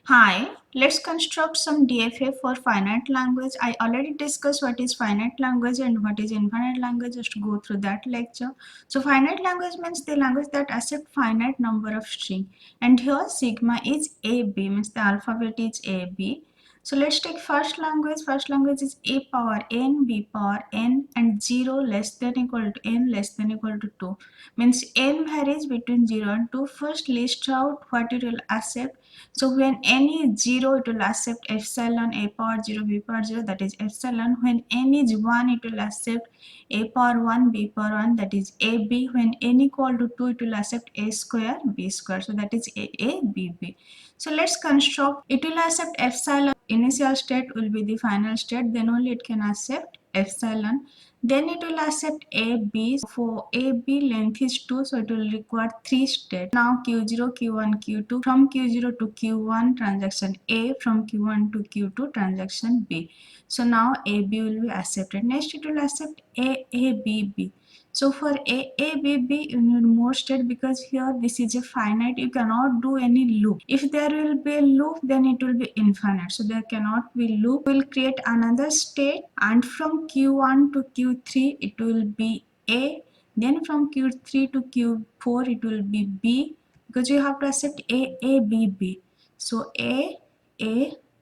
Hi, let's construct some DFA for finite language. I already discussed what is finite language and what is infinite language. Just go through that lecture. So finite language means the language that accept finite number of string. And here sigma is AB, means the alphabet is AB. So let's take first language. First language is A power n, B power n, and 0 less than equal to n less than equal to 2. Means n varies between 0 and 2. First list out what it will accept. So when n is 0, it will accept epsilon a power 0, b power 0, that is epsilon. When n is 1, it will accept a power 1, b power 1, that is ab. When n equal to 2, it will accept a square, b square, so that is a, b, b. So let's construct. It will accept epsilon. Initial state will be the final state, then only it can accept epsilon. Then it will accept AB. For AB length is 2, so it will require 3 states. Now Q0, Q1, Q2. From Q0 to Q1 transaction A, from Q1 to Q2 transaction B. So now AB will be accepted. Next it will accept AABB. So for AABB you need more state, because here this is a finite, you cannot do any loop. If there will be a loop, then it will be infinite, so there cannot be loop. We will create another state, and from Q1 to Q3 it will be A, then from Q3 to Q4 it will be B, because you have to accept AABB. So A,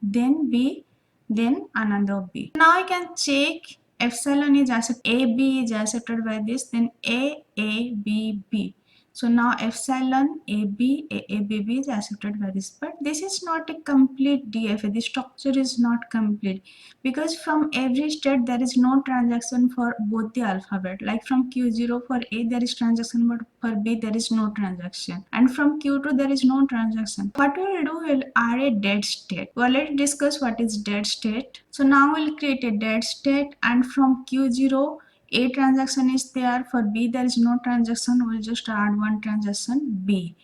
then B, then another B. Now I can check epsilon is accepted, AB is accepted by this, then AABB. So now epsilon AABB is accepted by this, but this is not a complete DFA. The structure is not complete, because from every state there is no transaction for both the alphabet. Like from Q0 for A there is transaction, but for B there is no transaction, and from Q2 there is no transaction. What we will do, we will add a dead state. Well, let's discuss what is dead state. So now we'll create a dead state, and from Q0 A transaction is there, for B there is no transaction, we'll just add one transaction B.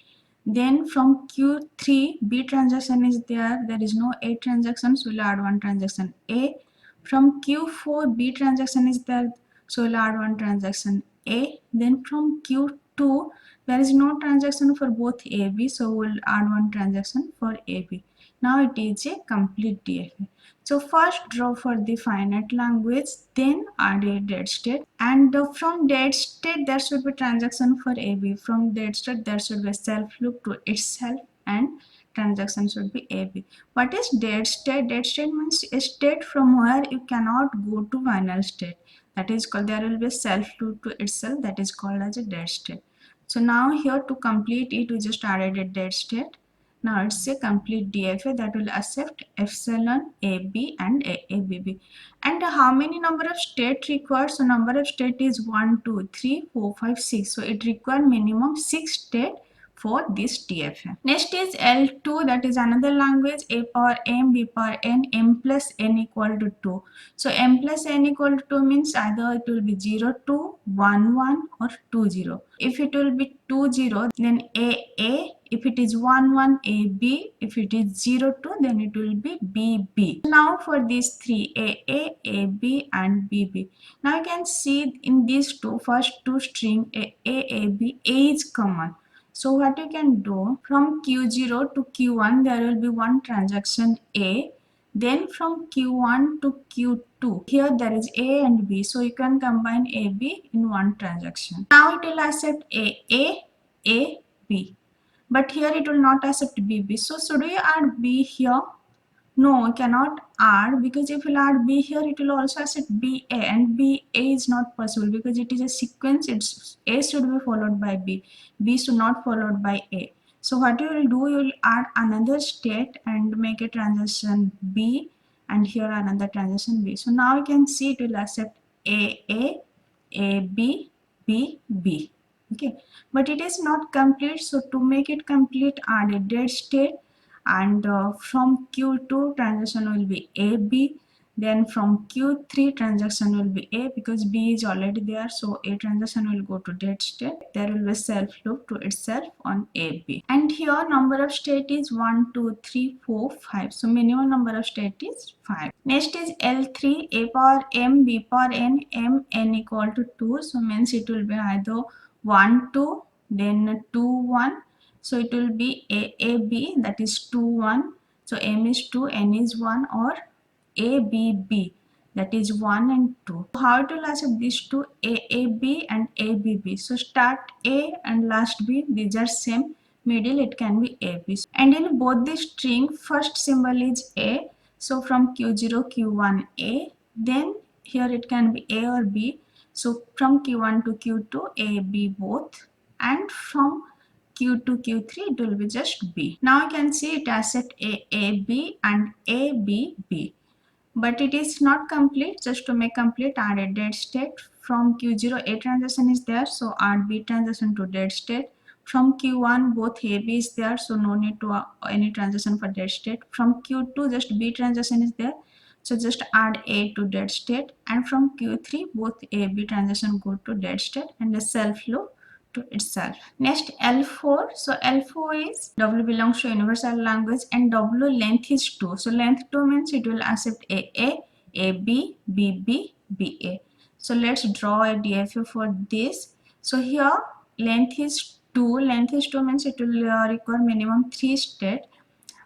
Then from Q3 B transaction is there is no A transaction, so we'll add one transaction A. From Q4 B transaction is there, so we'll add one transaction A. Then from Q2 there is no transaction for both AB, so we'll add one transaction for AB. Now it is a complete DFA. So first draw for the finite language, then add a dead state, and from dead state there should be transaction for AB. From dead state there should be self loop to itself, and transaction should be AB. What is dead state? Dead state means a state from where you cannot go to final state. That is called, there will be self loop to itself, that is called as a dead state. So now here to complete it, we just added a dead state. Now it's a complete DFA that will accept epsilon AB and AABB. And how many number of state required? So number of state is 1, 2, 3, 4, 5, 6. So it requires minimum 6 state for this DFA. Next is L2, that is another language. A power m, B power n, m plus n equal to 2. So m plus n equal to 2 means either it will be 0, 2, 1, 1 or 2, 0. If it will be 2, 0, then A. If it is 1, 1, AB. If it is 0, 2, then it will be BB. Now for these three, AA, AB and BB. Now you can see in these first two string AB, A is common. So what you can do, from Q0 to Q1 there will be one transaction A. Then from Q1 to Q2, here there is A and B, so you can combine AB in one transaction. Now it will accept A, B. But here it will not accept BB. So should we add B here? No, cannot add, because if you add B here, it will also accept BA, and BA is not possible because it is a sequence. It's A should be followed by B, B should not followed by A. So what you will do, you will add another state and make a transaction B, and here another transaction B. So now you can see it will accept A, B, B, B. Okay, but it is not complete. So to make it complete, add a dead state, and from Q2 transaction will be AB. Then from Q3 transaction will be A, because B is already there, so A transaction will go to dead state. There will be self loop to itself on AB. And here number of state is 1, 2, 3, 4, 5. So minimum number of state is 5. Next is L3, A power m, B power n, m n equal to 2. So means it will be either 1, 2, then 2, 1. So it will be AAB, that is 2, 1. So M is 2, N is 1, or A, B, B, that is 1 and 2. How it will accept these two, A, B and A, B, B. So start A and last B, these are same. Middle it can be A, B. And in both the string, first symbol is A. So from Q0, Q1, A. Then here it can be A or B. So from Q1 to Q2, A, B both. And from Q2, Q3, it will be just B. Now you can see it accept A, B and A, B, B. But it is not complete. Just to make complete, add a dead state. From Q0, A transition is there, so add B transition to dead state. From Q1, both A, B is there, so no need to any transition for dead state. From Q2, just B transition is there, so just add A to dead state. And from Q3, both A, B transition go to dead state and the self loop to itself. Next, L4. So L4 is W belongs to universal language and W length is 2. So length 2 means it will accept A, B, B, B, B, A. So let's draw a DFA for this. So here length is 2. Length is 2 means it will require minimum 3 states.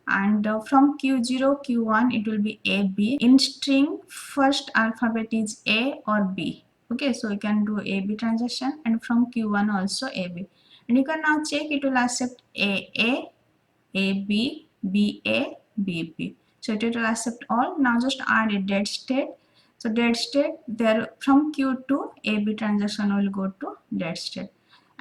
And from Q0, Q1 it will be A, B. In string, first alphabet is A or B. Okay, so you can do A, B transition, and from Q1 also A, B. And you can now check it will accept A, B, B, A, B, B. So it will accept all. Now just add a dead state. So dead state, there from Q2, A, B transition will go to dead state.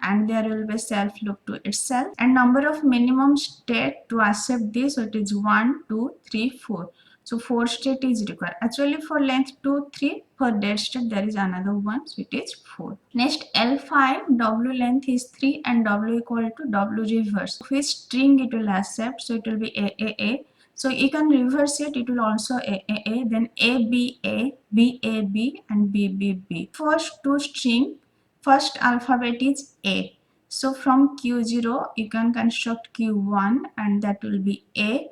And there will be self loop to itself, and number of minimum state to accept this, so it is 1, 2, 3, 4. So 4 state is required. Actually for length 2, 3, for dead state there is another one, so it is 4. Next, L5, W length is 3 and W equal to W reverse. Which string it will accept, so it will be A. So you can reverse it, it will also A, then A, B, and B, B, B. First two string, first alphabet is A. So from Q0 you can construct Q1 and that will be A.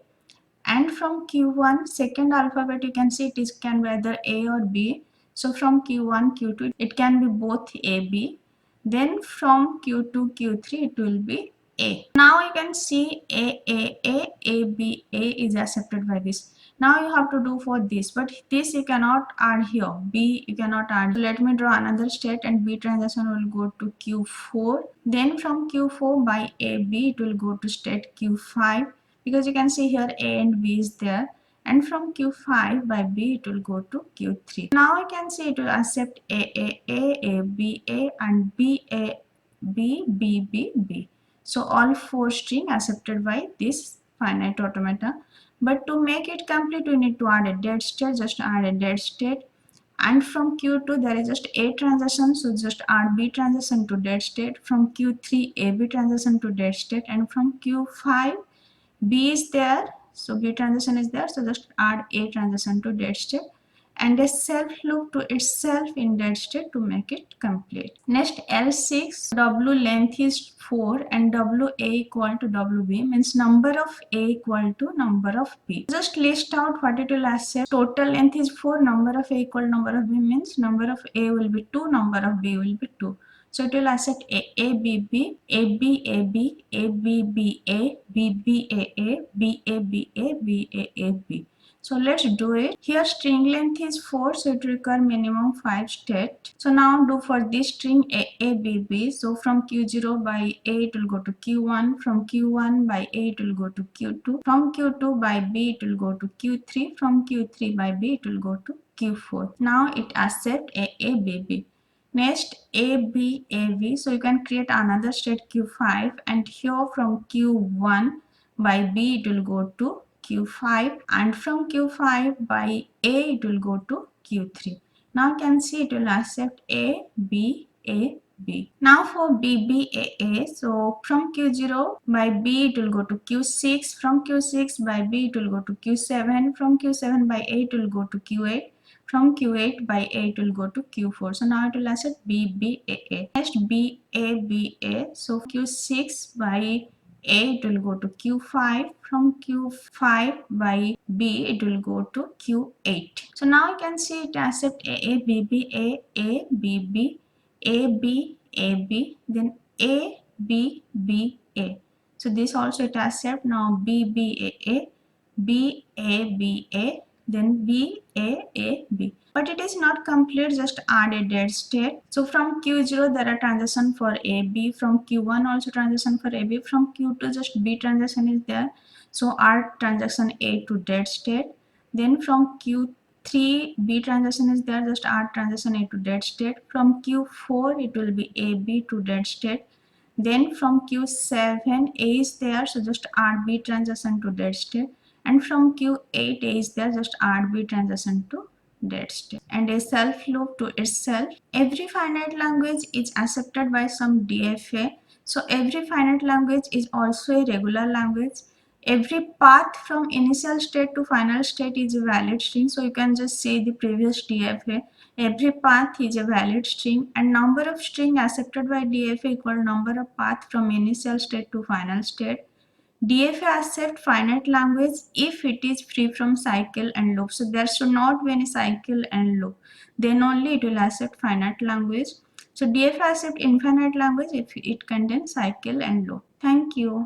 And from Q1 second alphabet you can see it is can be either A or B. So from Q1, Q2 it can be both A, B. Then from Q2, Q3 it will be A. Now you can see A, B, A is accepted by this. Now you have to do for this, but this you cannot add here. B you cannot add. So let me draw another state and B transition will go to Q4. Then from Q4 by A, B it will go to state Q5, because you can see here A and B is there. And from Q5 by B it will go to Q3. Now you can see it will accept A, B, A and B, A, B, B, B, B. So all 4 string accepted by this finite automata. But to make it complete we need to add a dead state. Just add a dead state. And from Q2 there is just A transition, so just add B transition to dead state. From Q3 AB transition to dead state, and from Q5 B is there, so B transition is there, so just add A transition to dead state and a self loop to itself in dead state to make it complete. Next, L6, W length is 4 and WA equal to WB, means number of A equal to number of B. Just list out what it will accept. Total length is 4, number of A equal to number of B means number of A will be 2, number of B will be 2. So it will accept A, B, B, A, B, A, B, A, B, B, A, B, B, A, A, B, A, B, A, B, A, A, B. So let's do it. Here string length is 4, so it requires minimum 5 state. So now do for this string A, B, B. So from Q0 by A it will go to Q1. From Q1 by A it will go to Q2. From Q2 by B it will go to Q3. From Q3 by B it will go to Q4. Now it accepts A, B, B. Next, A, B, A, B. So you can create another state Q5, and here from Q1 by B it will go to Q5, and from Q5 by A it will go to Q3. Now you can see it will accept A, B, A, B. Now for B, B, A, A. So from Q0 by B it will go to Q6. From Q6 by B it will go to Q7. From Q7 by A it will go to Q8. From Q8 by A it will go to Q4. So now it will accept B, B, A, A. Next, B, A, B, A. So Q6 by A it will go to Q5. From Q5 by B it will go to Q8. So now you can see it accept A, B, B, A, B, B, A, B, A, B, then A, B, B, A. So this also it accept. Now B, B, A, BABA, then BAAB. But it is not complete, just add a dead state. So from Q0 there are transaction for AB, from Q1 also transaction for AB, from Q2 just B transaction is there. So add transaction A to dead state. Then from Q3 B transaction is there, just add transaction A to dead state. From Q4 it will be AB to dead state. Then from Q7 A is there, so just add B transaction to dead state. And from Q8 A is there, just add B transaction to dead state. And a self loop to itself. Every finite language is accepted by some DFA. So every finite language is also a regular language. Every path from initial state to final state is a valid string. So you can just see the previous DFA. Every path is a valid string, and number of string accepted by DFA equal number of path from initial state to final state. DFA accept finite language if it is free from cycle and loop. So there should not be any cycle and loop. Then only it will accept finite language. So DFA accept infinite language if it contains cycle and loop. Thank you.